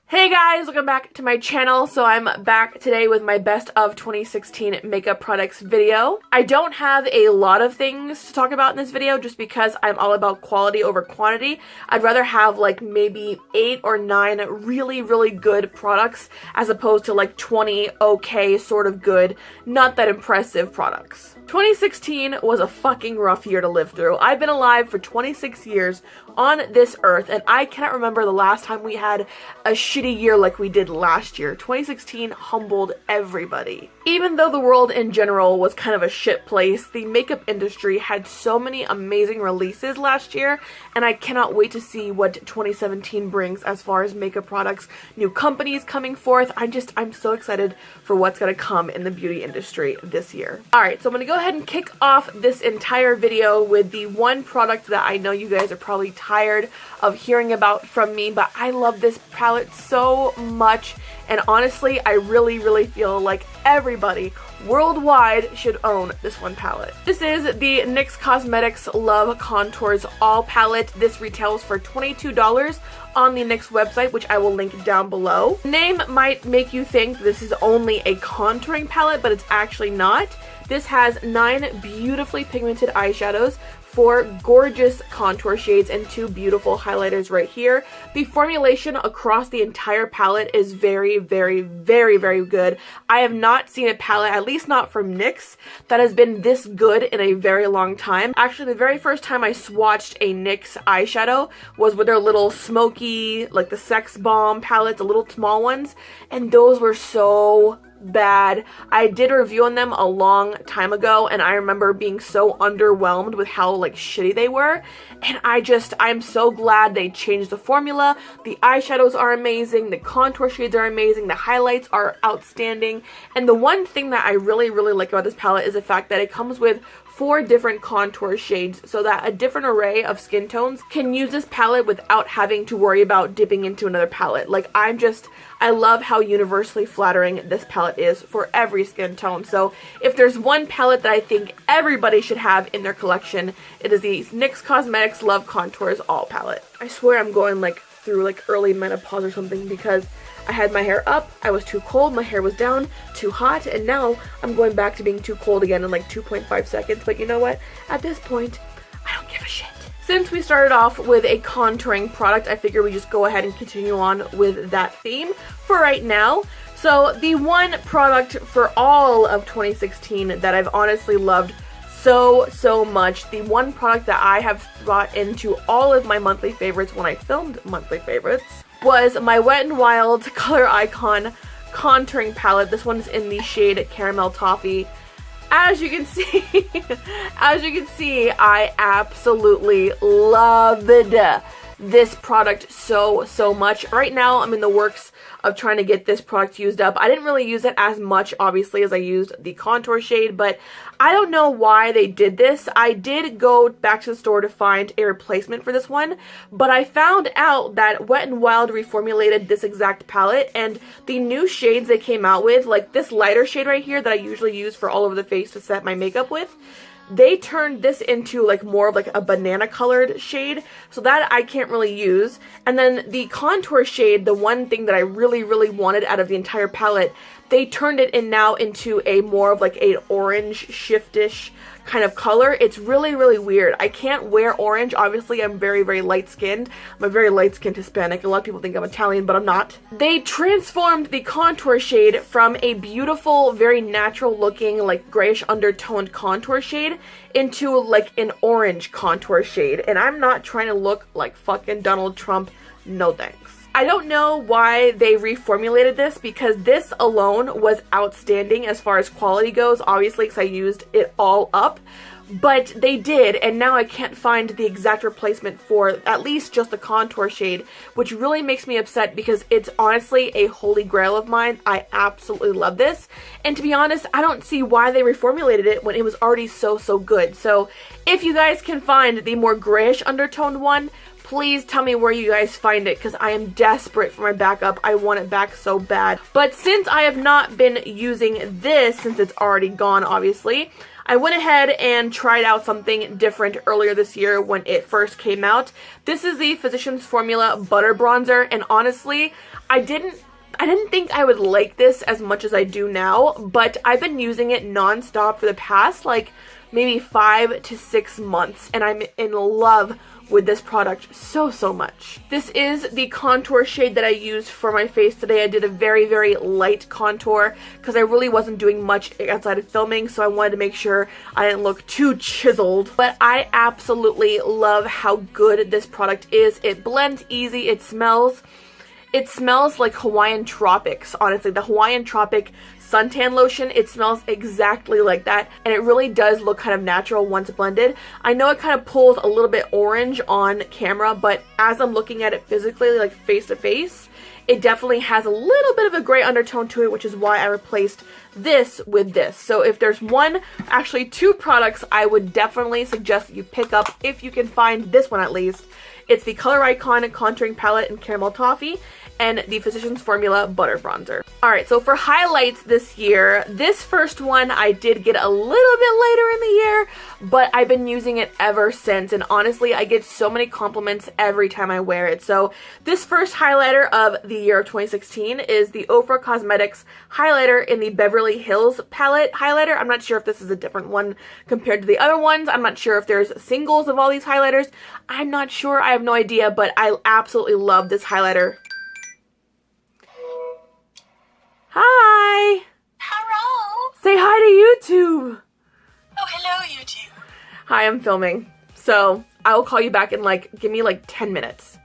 Hey guys, welcome back to my channel. So I'm back today with my best of 2016 makeup products video. I don't have a lot of things to talk about in this video just because I'm all about quality over quantity. I'd rather have like maybe 8 or 9 really good products as opposed to like 20 okay, sort of good, not that impressive products. 2016 was a fucking rough year to live through. I've been alive for 26 years on this earth, and I cannot remember the last time we had a shitty year like we did last year. 2016 humbled everybody. Even though the world in general was kind of a shit place, the makeup industry had so many amazing releases last year, and I cannot wait to see what 2017 brings as far as makeup products, new companies coming forth. I'm so excited for what's gonna come in the beauty industry this year. Alright, so I'm gonna go ahead and kick off this entire video with the one product that I know you guys are probably tired of hearing about from me, but I love this palette so much, and honestly I really feel like everybody worldwide should own this one palette. This is the NYX Cosmetics Love Contours All palette. This retails for $22 on the NYX website, which I will link down below. The name might make you think this is only a contouring palette, but it's actually not. This has 9 beautifully pigmented eyeshadows, 4 gorgeous contour shades, and 2 beautiful highlighters right here. The formulation across the entire palette is very good. I have not seen a palette, at least not from NYX, that has been this good in a very long time. Actually, the very first time I swatched a NYX eyeshadow was with their little smoky, like the Sex Bomb palettes, the little small ones, and those were so bad. I did a review on them a long time ago, and I remember being so underwhelmed with how like shitty they were, and I'm so glad they changed the formula. The eyeshadows are amazing, the contour shades are amazing, the highlights are outstanding, and the one thing that I really like about this palette is the fact that it comes with 4 different contour shades so that a different array of skin tones can use this palette without having to worry about dipping into another palette. Like, I love how universally flattering this palette is for every skin tone. So if there's one palette that I think everybody should have in their collection, it is the NYX Cosmetics Love Contours All palette. I swear I'm going like through like early menopause or something because I had my hair up, I was too cold, my hair was down, too hot, and now I'm going back to being too cold again in like 2.5 seconds. But you know what? At this point, I don't give a shit. Since we started off with a contouring product, I figure we just go ahead and continue on with that theme for right now. So the one product for all of 2016 that I've honestly loved so much, the one product that I have brought into all of my monthly favorites when I filmed monthly favorites, was my Wet n Wild Color Icon contouring palette. This one's in the shade Caramel Toffee. As you can see, I absolutely loved this product so much. Right now, I'm in the works of trying to get this product used up. I didn't really use it as much, obviously, as I used the contour shade, but I don't know why they did this. I did go back to the store to find a replacement for this one, but I found out that Wet n Wild reformulated this exact palette, and the new shades they came out with, like this lighter shade right here that I usually use for all over the face to set my makeup with, they turned this into like more of like a banana colored shade, so that I can't really use. And then the contour shade, the one thing that I really wanted out of the entire palette, they turned it in now into a more of like an orange shiftish kind of color. It's really weird. I can't wear orange. Obviously, I'm very light skinned. I'm a very light skinned Hispanic. A lot of people think I'm Italian, but I'm not. They transformed the contour shade from a beautiful, very natural looking, like grayish undertoned contour shade into like an orange contour shade. And I'm not trying to look like fucking Donald Trump. No thanks. I don't know why they reformulated this, because this alone was outstanding as far as quality goes, obviously, because I used it all up. But they did, and now I can't find the exact replacement for at least just the contour shade, which really makes me upset because it's honestly a holy grail of mine. I absolutely love this, and to be honest, I don't see why they reformulated it when it was already so good. So if you guys can find the more grayish undertoned one, please tell me where you guys find it, because I am desperate for my backup. I want it back so bad. But since I have not been using this, since it's already gone, obviously, I went ahead and tried out something different earlier this year when it first came out. This is the Physicians Formula Butter Bronzer, and honestly, I didn't think I would like this as much as I do now, but I've been using it non-stop for the past like maybe 5 to 6 months, and I'm in love with this product so much. This is the contour shade that I used for my face today. I did a very light contour because I really wasn't doing much outside of filming, so I wanted to make sure I didn't look too chiseled. But I absolutely love how good this product is. It blends easy. It smells like Hawaiian Tropics, honestly. The Hawaiian Tropic suntan lotion, it smells exactly like that, and it really does look kind of natural once blended. I know it kind of pulls a little bit orange on camera, but as I'm looking at it physically, like face to face, it definitely has a little bit of a gray undertone to it, which is why I replaced this with this. So if there's actually two products I would definitely suggest that you pick up if you can find this one at least. It's the Color Icon Contouring Palette in Caramel Toffee and the Physicians Formula Butter Bronzer. Alright, so for highlights this year, this first one I did get a little bit later in the year, but I've been using it ever since, and honestly, I get so many compliments every time I wear it. So this first highlighter of the year of 2016 is the Ofra Cosmetics highlighter in the Beverly Hills palette highlighter. I'm not sure if this is a different one compared to the other ones. I'm not sure if there's singles of all these highlighters. I'm not sure. I have no idea, but I absolutely love this highlighter. Hi! Hello! Say hi to YouTube! Oh, hello, YouTube. Hi, I'm filming. So, I will call you back in give me 10 minutes.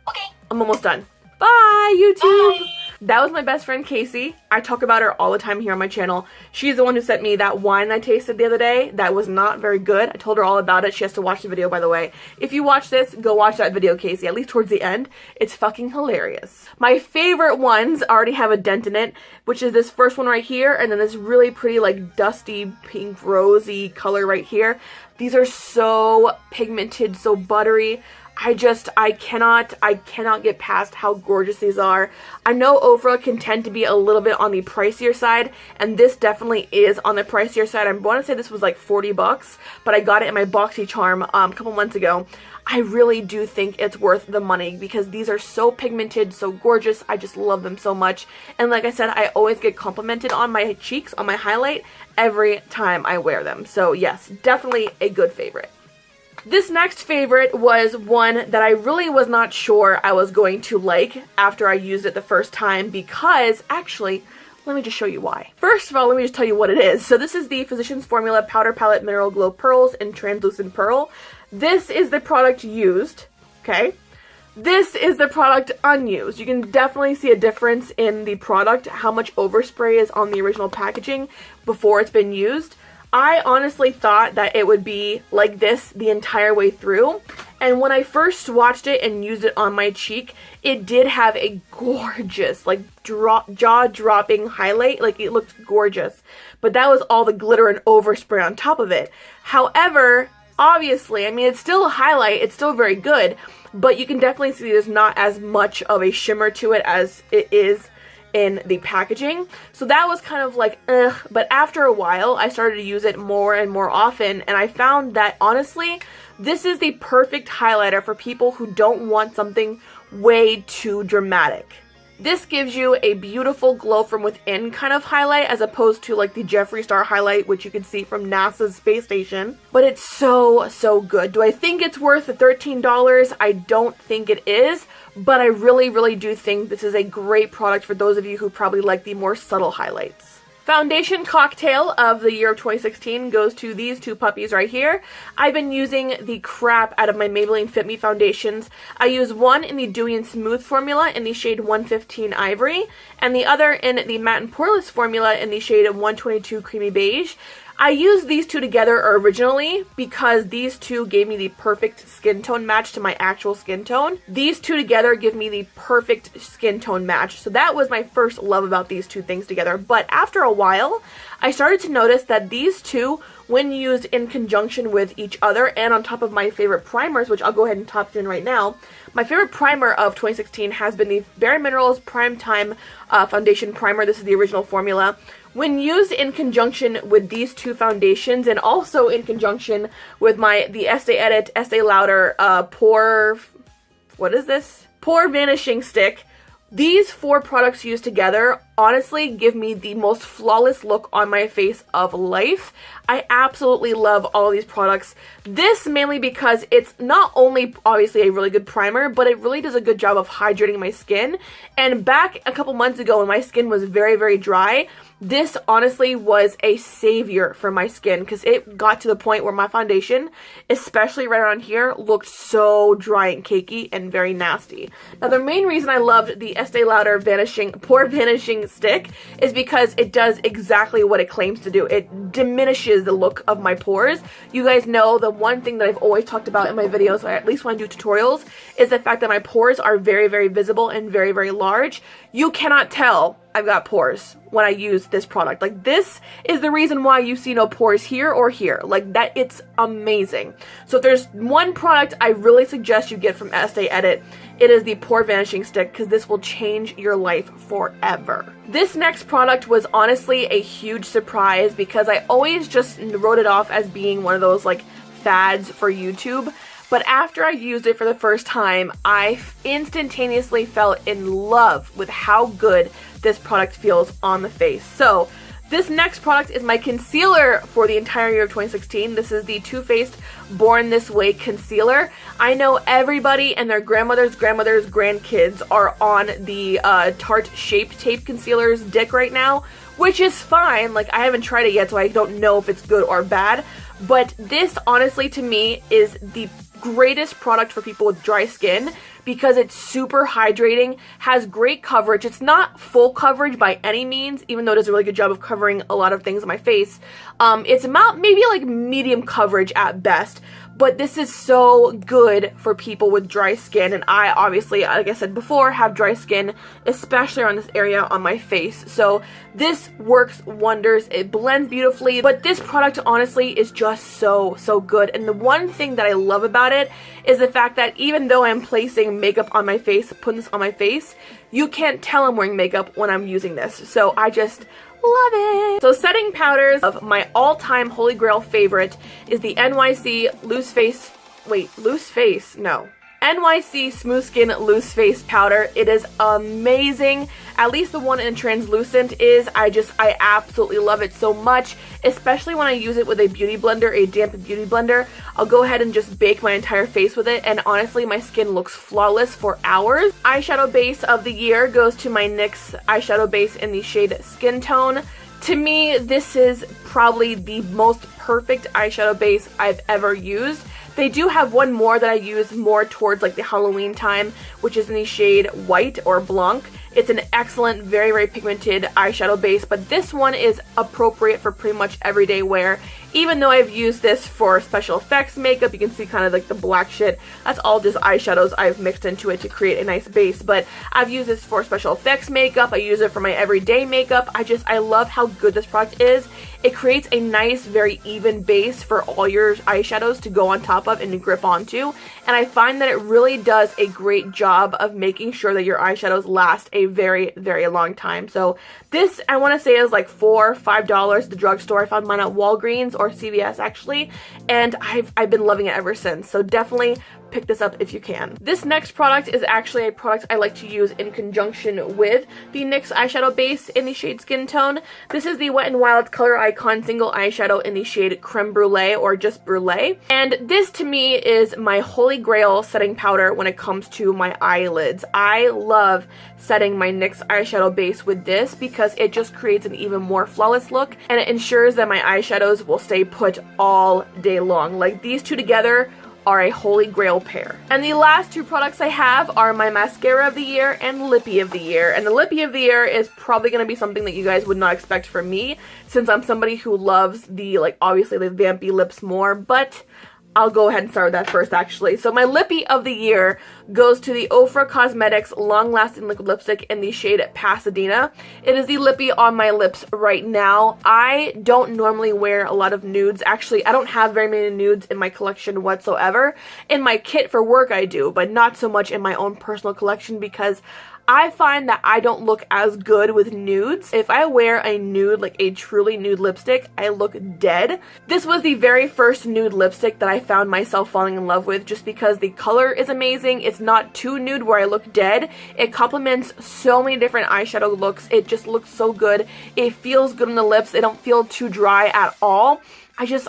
Okay. I'm almost done. Bye, YouTube! Bye. That was my best friend, Casey. I talk about her all the time here on my channel. She's the one who sent me that wine I tasted the other day that was not very good. I told her all about it. She has to watch the video, by the way. If you watch this, go watch that video, Casey, at least towards the end. It's fucking hilarious. My favorite ones already have a dent in it, which is this first one right here, and then this really pretty, dusty, pink, rosy color right here. These are so pigmented, so buttery. I cannot get past how gorgeous these are. I know Ofra can tend to be a little bit on the pricier side, and this definitely is on the pricier side. I want to say this was like 40 bucks, but I got it in my BoxyCharm a couple months ago. I really do think it's worth the money because these are so pigmented, so gorgeous. I just love them so much. And like I said, I always get complimented on my cheeks, on my highlight, every time I wear them. So yes, definitely a good favorite. This next favorite was one that I really was not sure I was going to like after I used it the first time because, actually, let me just show you why. First of all, let me just tell you what it is. So this is the Physicians Formula Powder Palette Mineral Glow Pearls in Translucent Pearl. This is the product used, okay? This is the product unused. You can definitely see a difference in the product, how much overspray is on the original packaging before it's been used. I honestly thought that it would be like this the entire way through, and when I first swatched it and used it on my cheek, it did have a gorgeous, jaw-dropping highlight. It looked gorgeous, but that was all the glitter and overspray on top of it. However, obviously, I mean, it's still a highlight, it's still very good, but you can definitely see there's not as much of a shimmer to it as it is in the packaging. So that was kind of like, ugh. But after a while, I started to use it more and more often, and I found that, honestly, this is the perfect highlighter for people who don't want something way too dramatic. This gives you a beautiful glow from within kind of highlight as opposed to like the Jeffree Star highlight, which you can see from NASA's space station. But it's so good. Do I think it's worth the $13? I don't think it is, but I really do think this is a great product for those of you who probably like the more subtle highlights. Foundation cocktail of the year of 2016 goes to these two puppies right here. I've been using the crap out of my Maybelline Fit Me foundations. I use one in the Dewy and Smooth formula in the shade 115 Ivory, and the other in the Matte and Poreless formula in the shade 122 Creamy Beige. I used these two together originally because these two gave me the perfect skin tone match to my actual skin tone. These two together give me the perfect skin tone match. So that was my first love about these two things together. But after a while, I started to notice that these two, when used in conjunction with each other and on top of my favorite primers, which I'll go ahead and top in right now, my favorite primer of 2016 has been the Bare Minerals Prime Time Foundation Primer. This is the original formula. When used in conjunction with these two foundations and also in conjunction with the Estee Edit Estee Lauder Pore Vanishing Stick, These 4 products used together honestly give me the most flawless look on my face of life. I absolutely love all of these products. This mainly because it's not only obviously a really good primer, but it really does a good job of hydrating my skin. And back a couple months ago when my skin was very, very dry, this honestly was a savior for my skin because it got to the point where my foundation, especially right around here, looked so dry and cakey and very nasty. Now the main reason I loved the Estee Lauder Pore Vanishing Stick is because it does exactly what it claims to do. It diminishes the look of my pores. You guys know the one thing that I've always talked about in my videos, or at least when I do tutorials, is the fact that my pores are very, very visible and very, very large. You cannot tell I've got pores when I use this product. Like, this is the reason why you see no pores here or here. Like, that, it's amazing. So if there's one product I really suggest you get from Estee Edit, it is the Pore Vanishing Stick, because this will change your life forever. This next product was honestly a huge surprise because I always just wrote it off as being one of those like fads for YouTube. But after I used it for the first time, I instantaneously fell in love with how good this product feels on the face. So this next product is my concealer for the entire year of 2016. This is the Too Faced Born This Way Concealer. I know everybody and their grandmother's grandkids are on the Tarte Shape Tape Concealer's dick right now, which is fine. Like, I haven't tried it yet, so I don't know if it's good or bad. But this, honestly, to me, is the greatest product for people with dry skin because it's super hydrating, has great coverage. It's not full coverage by any means, even though it does a really good job of covering a lot of things on my face. It's about maybe like medium coverage at best, but this is so good for people with dry skin, and I obviously, like I said before, have dry skin, especially around this area on my face. So this works wonders. It blends beautifully, but this product honestly is just so good. And the one thing that I love about it is the fact that even though I'm placing makeup on my face, putting this on my face, you can't tell I'm wearing makeup when I'm using this. So I just love it. So setting powders of my all-time holy grail favorite is the NYC Smooth Skin Loose Face Powder. It is amazing. At least the one in translucent is. I absolutely love it so much, especially when I use it with a beauty blender, a damp beauty blender. I'll go ahead and just bake my entire face with it, and honestly, my skin looks flawless for hours. Eyeshadow base of the year goes to my NYX eyeshadow base in the shade Skin Tone. To me, this is probably the most perfect eyeshadow base I've ever used. They do have one more that I use more towards like the Halloween time, which is in the shade White or Blanc. It's an excellent, very pigmented eyeshadow base, but this one is appropriate for pretty much everyday wear. Even though I've used this for special effects makeup, you can see kind of like the black shit. That's all just eyeshadows I've mixed into it to create a nice base, but I've used this for special effects makeup. I use it for my everyday makeup. I love how good this product is. It creates a nice, very even base for all your eyeshadows to go on top of and to grip onto, and I find that it really does a great job of making sure that your eyeshadows last a very long time. So this, I want to say, is like $4 or $5 at the drugstore. I found mine at Walgreens or CVS actually, and I've been loving it ever since. So definitely pick this up if you can. This next product is actually a product I like to use in conjunction with the NYX eyeshadow base in the shade Skin Tone. This is the Wet n Wild Color Icon single eyeshadow in the shade Creme Brulee or just Brulee. And this to me is my holy grail setting powder when it comes to my eyelids. I love setting my NYX eyeshadow base with this because it just creates an even more flawless look, and it ensures that my eyeshadows will stay put all day long. Like, these two together are a holy grail pair. And the last two products I have are my mascara of the year and lippy of the year. And the lippy of the year is probably going to be something that you guys would not expect from me, since I'm somebody who loves the, like, obviously the vampy lips more, but I'll go ahead and start with that first actually. So my lippy of the year goes to the Ofra Cosmetics Long Lasting Liquid Lipstick in the shade Pasadena. It is the lippy on my lips right now. I don't normally wear a lot of nudes. Actually, I don't have very many nudes in my collection whatsoever. In my kit for work I do, but not so much in my own personal collection because I find that I don't look as good with nudes. If I wear a nude, like a truly nude lipstick, I look dead. This was the very first nude lipstick that I found myself falling in love with just because the color is amazing. It's not too nude where I look dead. It complements so many different eyeshadow looks. It just looks so good. It feels good on the lips. They don't feel too dry at all.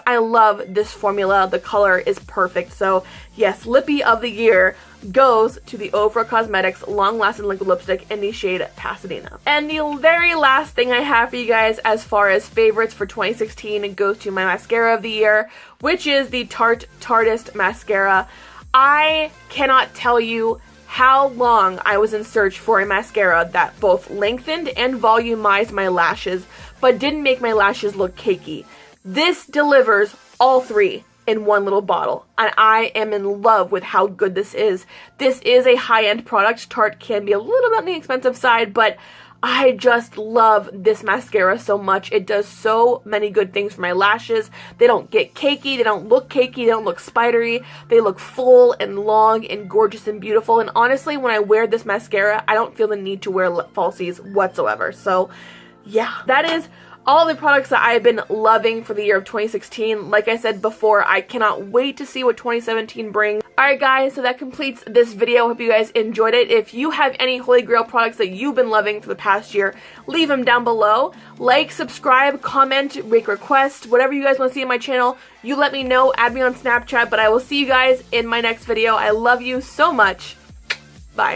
I love this formula. The color is perfect. So yes, Lippy of the Year goes to the Ofra Cosmetics Long Lasting Liquid Lipstick in the shade Pasadena. And the very last thing I have for you guys as far as favorites for 2016 goes to my mascara of the year, which is the Tarte Tartist Mascara. I cannot tell you how long I was in search for a mascara that both lengthened and volumized my lashes, but didn't make my lashes look cakey. This delivers all three in one little bottle, and I am in love with how good this is. This is a high-end product. Tarte can be a little bit on the expensive side, but I just love this mascara so much. It does so many good things for my lashes. They don't get cakey, they don't look cakey, they don't look spidery. They look full and long and gorgeous and beautiful, and honestly, when I wear this mascara, I don't feel the need to wear lip falsies whatsoever. So yeah, that is all the products that I've been loving for the year of 2016. Like I said before, I cannot wait to see what 2017 brings. Alright guys, so that completes this video. Hope you guys enjoyed it. If you have any Holy Grail products that you've been loving for the past year, leave them down below. Like, subscribe, comment, make requests, whatever you guys want to see on my channel, you let me know. Add me on Snapchat, but I will see you guys in my next video. I love you so much. Bye.